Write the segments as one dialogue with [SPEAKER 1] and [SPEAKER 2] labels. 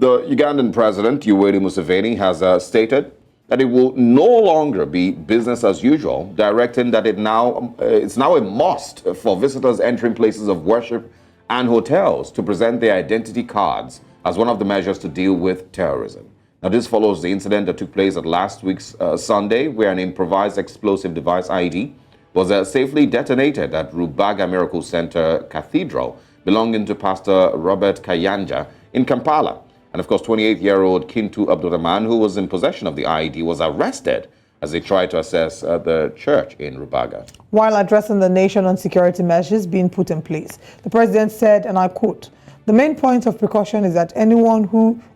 [SPEAKER 1] The Ugandan President, Yoweri Museveni, has stated that it will no longer be business as usual, directing that it's now a must for visitors entering places of worship and hotels to present their identity cards as one of the measures to deal with terrorism. Now, this follows the incident that took place at last week's Sunday, where an improvised explosive device IED was safely detonated at Rubaga Miracle Centre Cathedral, belonging to Pastor Robert Kayanja in Kampala. And of course, 28-year-old Kintu Abdurahman, who was in possession of the IED, was arrested as they tried to access the church in Rubaga.
[SPEAKER 2] While addressing the nation on security measures being put in place, the president said, and I quote, "The main point of precaution is that anyone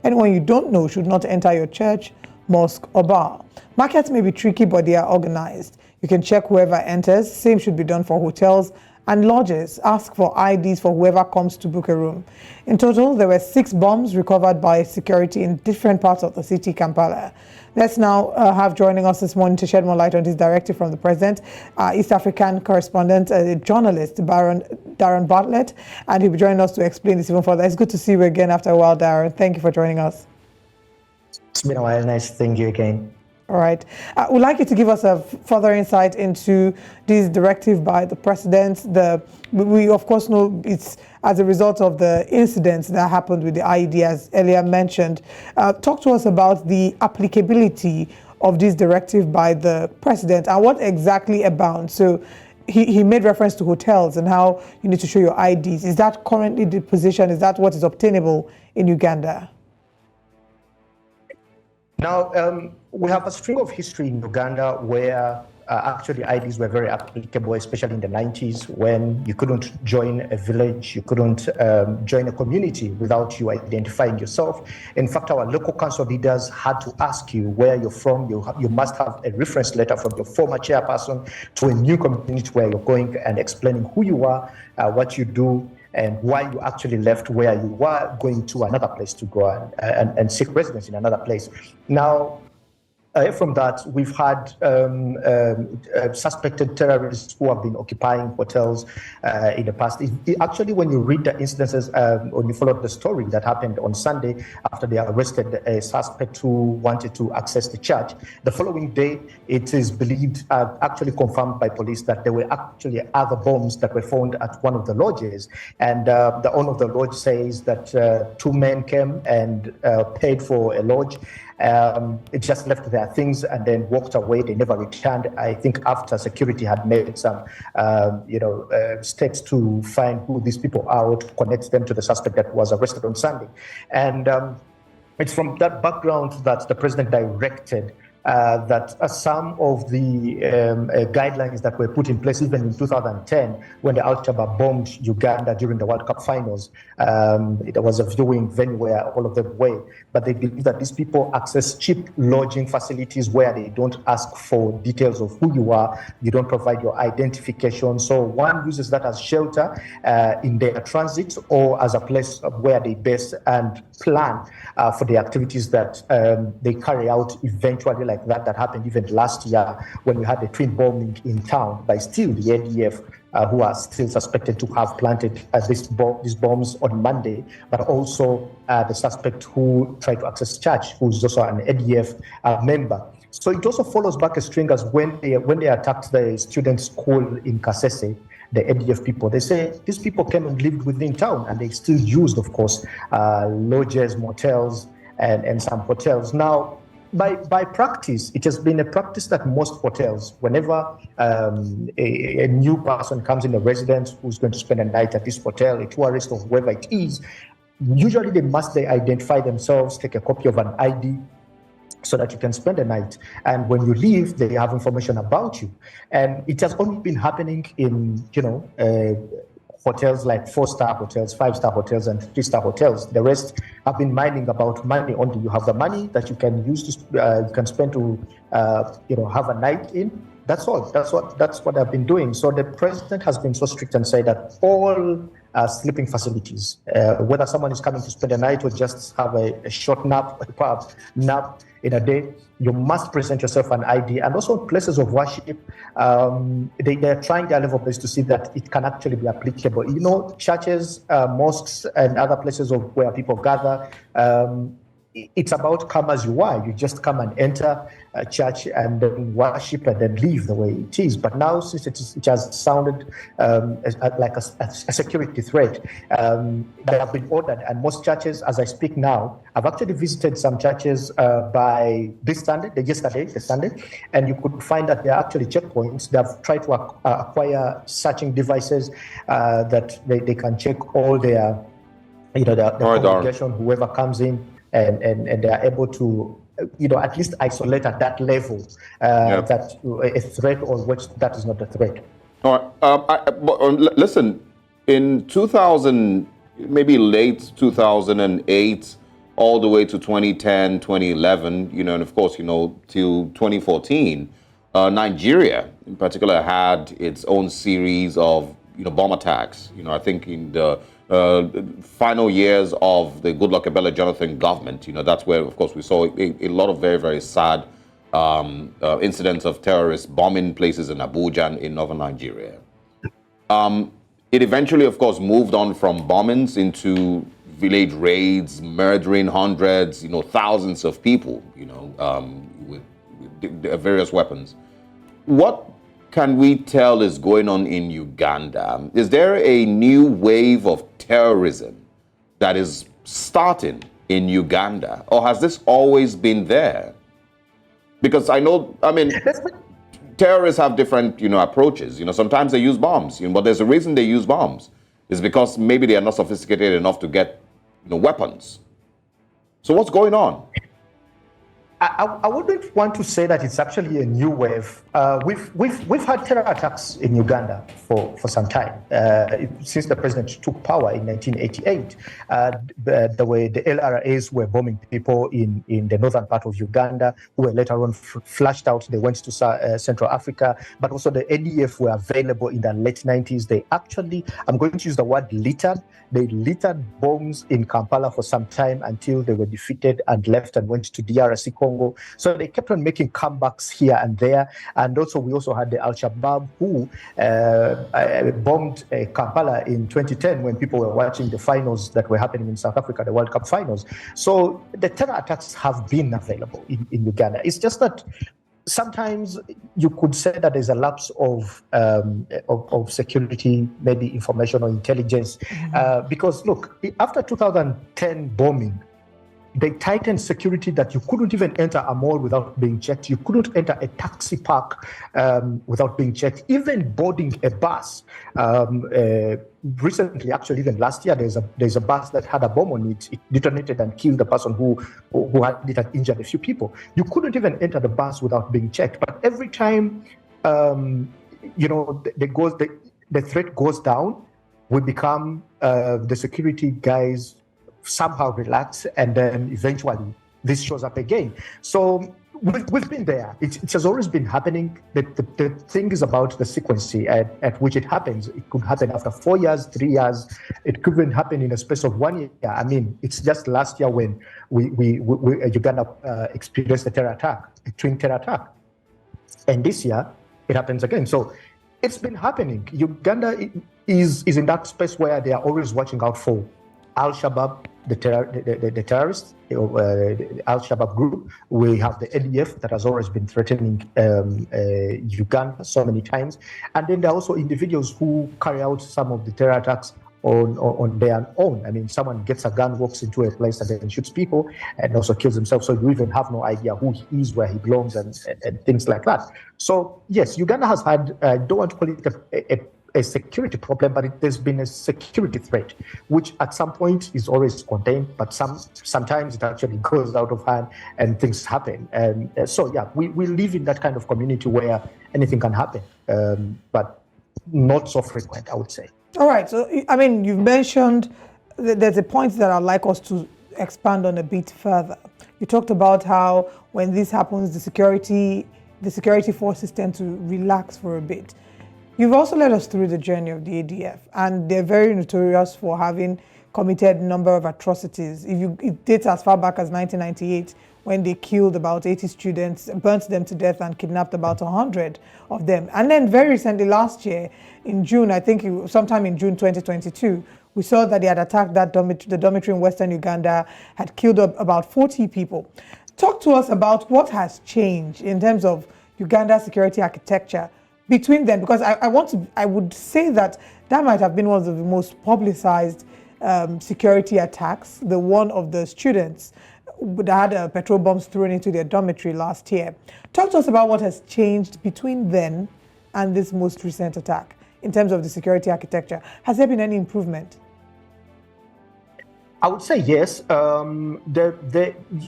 [SPEAKER 2] you don't know should not enter your church, mosque, or bar. Markets may be tricky, but they are organized. You can check whoever enters. Same should be done for hotels and lodges. Ask for IDs for whoever comes to book a room." In total, there were 6 bombs recovered by security in different parts of the city, Kampala. Let's now have joining us this morning to shed more light on this directive from the president, East African correspondent, journalist, Darren Bartlett, and he'll be joining us to explain this even further. It's good to see you again after a while, Darren. Thank you for joining us.
[SPEAKER 3] It's been a while. Nice seeing you again.
[SPEAKER 2] All right. We'd like you to give us a further insight into this directive by the president. We of course know it's as a result of the incidents that happened with the IED, as earlier mentioned. Talk to us about the applicability of this directive by the president and what exactly abounds. So he made reference to hotels and how you need to show your IDs. Is that currently the position? Is that what is obtainable in Uganda?
[SPEAKER 3] Now, we have a string of history in Uganda where actually IDs were very applicable, especially in the 90s when you couldn't join a village, you couldn't join a community without you identifying yourself. In fact, our local council leaders had to ask you where you're from. You must have a reference letter from your former chairperson to a new community where you're going and explaining who you are, what you do, and why you actually left where you were going to another place to go and seek residence in another place. Now, from that, we've had suspected terrorists who have been occupying hotels in the past. Actually, when you read the incidences, when you follow the story that happened on Sunday after they arrested a suspect who wanted to access the church, the following day, it is believed, actually confirmed by police, that there were actually other bombs that were found at one of the lodges. And the owner of the lodge says that 2 men came and paid for a lodge. It just left their things and then walked away. They never returned. I think after security had made some, steps to find who these people are, to connect them to the suspect that was arrested on Sunday. And it's from that background that the president directed that some of the guidelines that were put in place even in 2010 when the Al-Shabaab bombed Uganda during the World Cup finals. It was a viewing venue where all of them were, but they believe that these people access cheap lodging facilities where they don't ask for details of who you are, you don't provide your identification. So one uses that as shelter in their transit or as a place where they base and plan for the activities that they carry out eventually, like that happened even last year when we had the twin bombing in town by still the ADF, who are still suspected to have planted these bombs on Monday, but also the suspect who tried to access church, who's also an ADF member. So it also follows back a string as when they attacked the student school in Kasese, the ADF people, they say these people came and lived within town and they still used, of course, lodges, motels, and some hotels. Now, by practice, it has been a practice that most hotels, whenever a new person comes in, a resident who's going to spend a night at this hotel, a tourist or whoever it is, usually they identify themselves, take a copy of an ID so that you can spend the night. And when you leave, they have information about you. And it has only been happening in, hotels like 4-star hotels, 5-star hotels, and 3-star hotels. The rest have been mining about money only. You have the money that you can use to, you can spend to, have a night in. That's all. That's what I've been doing. So the president has been so strict and said that all sleeping facilities. Whether someone is coming to spend a night or just have a short nap, nap in a day, you must present yourself an ID. And also places of worship, they're trying their level best to see that it can actually be applicable. You know, churches, mosques, and other places of where people gather, it's about come as you are. You just come and enter a church and then worship and then leave the way it is. But now, since it has sounded like a security threat, they have been ordered. And most churches, as I speak now, I've actually visited some churches by this Sunday, the Sunday, and you could find that there are actually checkpoints. They have tried to acquire searching devices that they can check all their, the congregation, whoever comes in. And they are able to, at least isolate at that level that a threat or which that is not a threat.
[SPEAKER 1] All right. Listen, in 2000, maybe late 2008, all the way to 2010, 2011, and of course, till 2014, Nigeria in particular had its own series of, bomb attacks. I think in the final years of the Goodluck Ebele Jonathan government, that's where, of course, we saw a lot of very, very sad incidents of terrorists bombing places in Abuja and in northern Nigeria. It eventually, of course, moved on from bombings into village raids, murdering hundreds, thousands of people, with various weapons. What can we tell is going on in Uganda? Is there a new wave of terrorism that is starting in Uganda, or has this always been there? Because terrorists have different, approaches. Sometimes they use bombs, but there's a reason they use bombs. It's because maybe they are not sophisticated enough to get, weapons. So what's going on?
[SPEAKER 3] I wouldn't want to say that it's actually a new wave. We've had terror attacks in Uganda for some time since the president took power in 1988. The way the LRAs were bombing people in the northern part of Uganda, who were later on flushed out. They went to Central Africa, but also the ADF were available in the late 90s. They actually, I'm going to use the word littered. They littered bombs in Kampala for some time until they were defeated and left and went to DRC Congo. So they kept on making comebacks here and there. And also, we also had the Al-Shabaab who bombed Kampala in 2010 when people were watching the finals that were happening in South Africa, the World Cup finals. So the terror attacks have been available in Uganda. It's just that sometimes you could say that there's a lapse of security, maybe information or intelligence, because look, after 2010 bombing, they tightened security that you couldn't even enter a mall without being checked. You couldn't enter a taxi park without being checked. Even boarding a bus. Recently, actually, even last year, there's a bus that had a bomb on it. It detonated and killed the person who had injured a few people. You couldn't even enter the bus without being checked. But every time, the threat goes down, we become the security guys somehow relax, and then eventually this shows up again. So we've been there. It has always been happening. The thing is about the frequency at which it happens. It could happen after 4 years, 3 years. It could even happen in a space of 1 year. I mean, it's just last year when Uganda experienced a twin terror attack. And this year, it happens again. So it's been happening. Uganda is in that space where they are always watching out for Al-Shabaab, the terrorists, the Al-Shabaab group. We have the ADF that has always been threatening Uganda so many times. And then there are also individuals who carry out some of the terror attacks on their own. I mean, someone gets a gun, walks into a place and then shoots people and also kills himself. So you even have no idea who he is, where he belongs, and things like that. So yes, Uganda has had, I don't want to call it a security problem, but there's been a security threat, which at some point is always contained, but sometimes it actually goes out of hand and things happen. And so, yeah, we live in that kind of community where anything can happen, but not so frequent, I would say.
[SPEAKER 2] All right. So, I mean, you've mentioned there's a point that I'd like us to expand on a bit further. You talked about how when this happens, the security forces tend to relax for a bit. You've also led us through the journey of the ADF, and they're very notorious for having committed a number of atrocities. It dates as far back as 1998, when they killed about 80 students, burnt them to death, and kidnapped about 100 of them. And then very recently, last year, in June, I think sometime in June 2022, we saw that they had attacked the dormitory in Western Uganda, had killed about 40 people. Talk to us about what has changed in terms of Uganda's security architecture between them, because I would say that might have been one of the most publicized security attacks, the one of the students that had petrol bombs thrown into their dormitory last year. Talk to us about what has changed between then and this most recent attack in terms of the security architecture. Has there been any improvement?
[SPEAKER 3] I would say yes.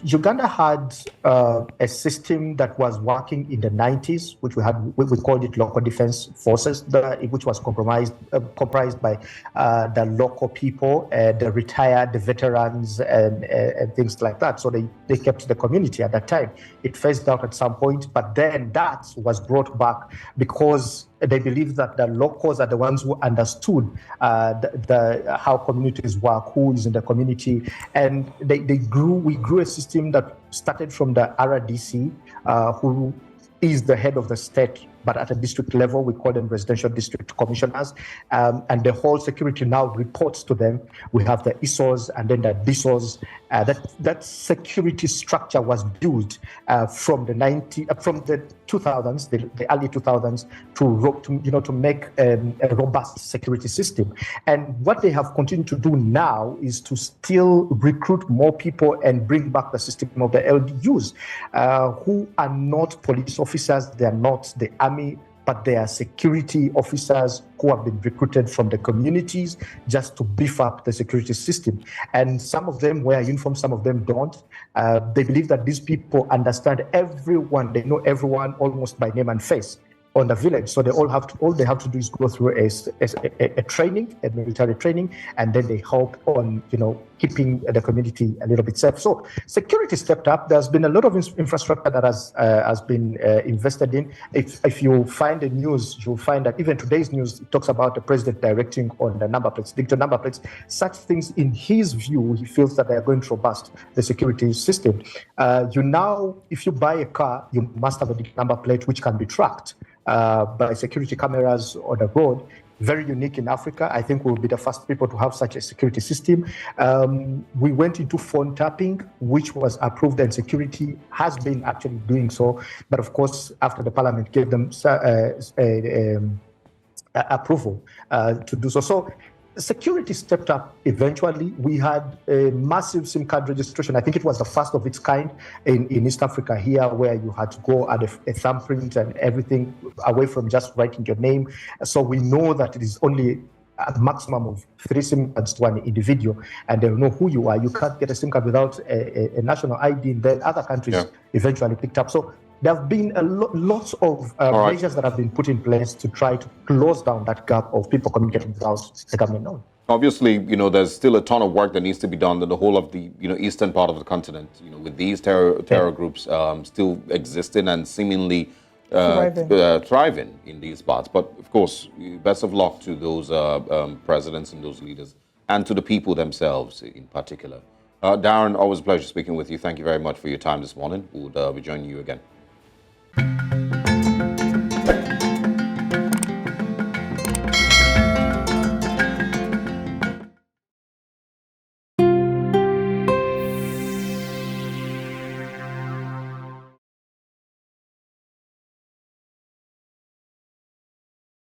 [SPEAKER 3] Uganda had a system that was working in the 90s, which we called it local defense forces, which was comprised by the local people, the retired, the veterans, and things like that. So they kept the community at that time. It phased out at some point, but then that was brought back because they believed that the locals are the ones who understood how communities work, who is in the community, and we grew a system that started from the RDC, who is the head of the state, but at a district level, we call them residential district commissioners, and the whole security now reports to them. We have the ISOs and then the DISOs. That security structure was built from the 2000s, the early 2000s, to make a robust security system. And what they have continued to do now is to still recruit more people and bring back the system of the LDUs, who are not police officers, they are not the army, but they are security officers who have been recruited from the communities just to beef up the security system. And some of them wear uniforms, some of them don't. They believe that these people understand everyone, they know everyone almost by name and face on the village. So all they have to do is go through a training, a military training, and then they help on keeping the community a little bit safe. So security stepped up. There's been a lot of infrastructure that has been invested in. If you find the news, you'll find that even today's news talks about the president directing on the number plates, digital number plates. Such things, in his view, he feels that they are going to robust the security system. If you buy a car, you must have a digital number plate which can be tracked by security cameras on the road. Very unique in Africa. I think we'll be the first people to have such a security system. We went into phone tapping, which was approved, and security has been actually doing so. But of course, after the parliament gave them approval to do so. So security stepped up eventually. We had a massive SIM card registration. I think it was the first of its kind in East Africa here, where you had to go at a thumbprint and everything away from just writing your name. So we know that it is only a maximum of 3 SIM cards to an individual, and they'll know who you are. You can't get a SIM card without a national ID. Then other countries eventually picked up. So there have been lots of measures that have been put in place to try to close down that gap of people communicating without the government knowing.
[SPEAKER 1] Obviously, there's still a ton of work that needs to be done in the whole of the, eastern part of the continent, with these terror groups still existing and seemingly thriving in these parts. But of course, best of luck to those presidents and those leaders, and to the people themselves in particular. Darren, always a pleasure speaking with you. Thank you very much for your time this morning. We'll be joining you again.